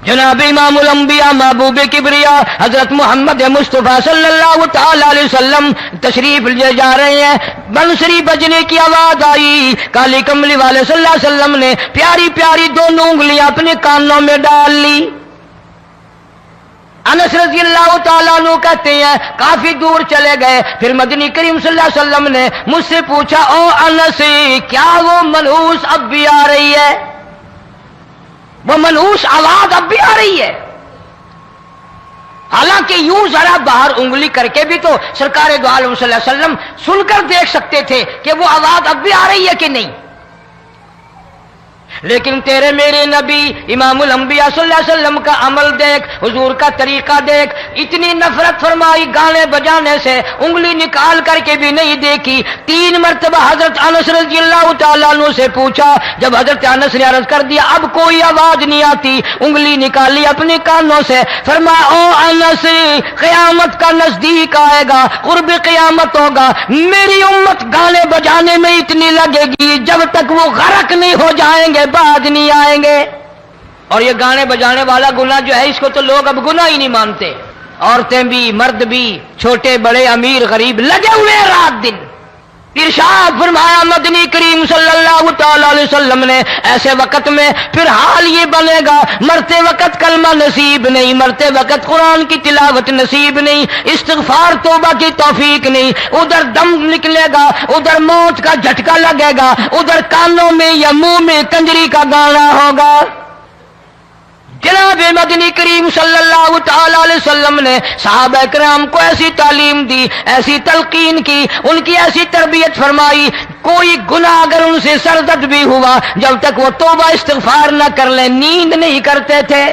جناب امام الانبیاء محبوب کبریا حضرت محمد مصطفیٰ صلی اللہ تعالی علیہ وسلم تشریف لے جا رہے ہیں، بنسری بجنے کی آواز آئی، کالی کملی والے صلی اللہ علیہ وسلم نے پیاری پیاری دونوں انگلیاں اپنے کانوں میں ڈال لی۔ انس رضی اللہ تعالیٰ عنہ کہتے ہیں کافی دور چلے گئے، پھر مدنی کریم صلی اللہ علیہ وسلم نے مجھ سے پوچھا، او انس کیا وہ منحوس اب بھی آ رہی ہے؟ وہ منحوس آواز اب بھی آ رہی ہے؟ حالانکہ یوں ذرا باہر انگلی کر کے بھی تو سرکار دو عالم صلی اللہ علیہ وسلم سن کر دیکھ سکتے تھے کہ وہ آواز اب بھی آ رہی ہے کہ نہیں، لیکن تیرے میرے نبی امام الانبیاء صلی اللہ علیہ وسلم کا عمل دیکھ، حضور کا طریقہ دیکھ، اتنی نفرت فرمائی گانے بجانے سے، انگلی نکال کر کے بھی نہیں دیکھی۔ 3 مرتبہ حضرت انس رضی اللہ تعالیٰ عنہ سے پوچھا، جب حضرت انس نے عرض کر دیا اب کوئی آواز نہیں آتی، انگلی نکالی اپنے کانوں سے، فرمایا او انس قیامت کا نزدیک آئے گا، قرب قیامت ہوگا، میری امت گانے بجانے میں اتنی لگے گی جب تک وہ غرق نہیں ہو جائیں گے بعد نہیں آئیں گے۔ اور یہ گانے بجانے والا گناہ جو ہے اس کو تو لوگ اب گناہ ہی نہیں مانتے، عورتیں بھی مرد بھی چھوٹے بڑے امیر غریب لگے ہوئے رات دن۔ ارشاد فرمایا مدنی کریم صلی اللہ تعالی علیہ وسلم نے ایسے وقت میں پھر حال یہ بنے گا، مرتے وقت کلمہ نصیب نہیں، مرتے وقت قرآن کی تلاوت نصیب نہیں، استغفار توبہ کی توفیق نہیں، ادھر دم نکلے گا، ادھر موت کا جھٹکا لگے گا، ادھر کانوں میں یا منہ میں کنجری کا گانا ہوگا۔ جناب مدنی کریم صلی اللہ تعالی علیہ وسلم نے صحابہ کرام کو ایسی تعلیم دی، ایسی تلقین کی، ان کی ایسی تربیت فرمائی، کوئی گناہ اگر ان سے سرزد بھی ہوا جب تک وہ توبہ استغفار نہ کر لیں نیند نہیں کرتے تھے،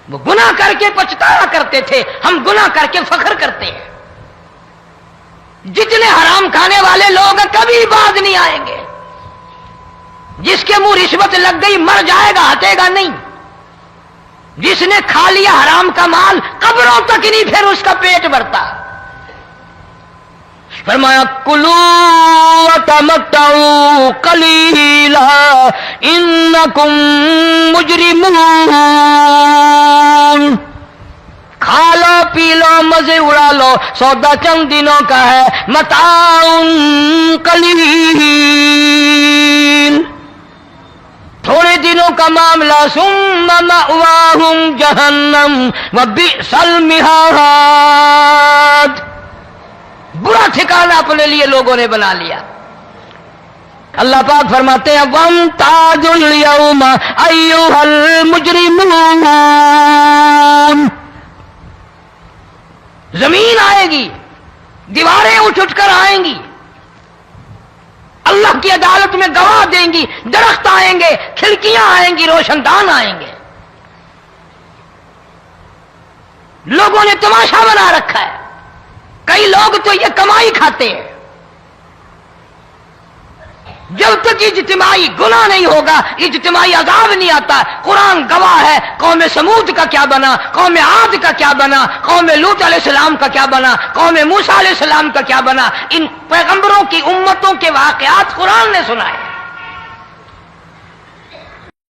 وہ گناہ کر کے پچھتایا کرتے تھے۔ ہم گناہ کر کے فخر کرتے ہیں، جتنے حرام کھانے والے لوگ ہیں کبھی باز نہیں آئیں گے، جس کے منہ رشوت لگ گئی مر جائے گا ہٹے گا نہیں، جس نے کھا لیا حرام کا مال قبروں تک نہیں پھر اس کا پیٹ بھرتا۔ فرمایا کلوا وتمتعوا قلیلا انکم مجرمون، کھا لو پی لو مزے اڑا لو، سودا چند دنوں کا ہے، متاع قلیل، تھوڑے دنوں کا معاملہ، ثم مأواہم جہنم وبئس المہاد، برا ٹھکانہ اپنے لیے لوگوں نے بنا لیا۔ اللہ پاک فرماتے ہیں وامتازوا اليوم ایھا المجرمون، زمین آئے گی، دیواریں اٹھ اٹھ کر آئیں گی، اللہ کی عدالت میں گواہ دیں گی، درخت آئیں گے، کھڑکیاں آئیں گی، روشن دان آئیں گے۔ لوگوں نے تماشا بنا رکھا ہے، کئی لوگ تو یہ کمائی کھاتے ہیں۔ جب تک اجتماعی گناہ نہیں ہوگا اجتماعی عذاب نہیں آتا۔ قرآن گواہ ہے، قوم سمود کا کیا بنا، قوم عاد کا کیا بنا، قوم لوط علیہ السلام کا کیا بنا، قوم موسیٰ علیہ السلام کا کیا بنا، ان پیغمبروں کی امتوں کے واقعات قرآن نے سنائے۔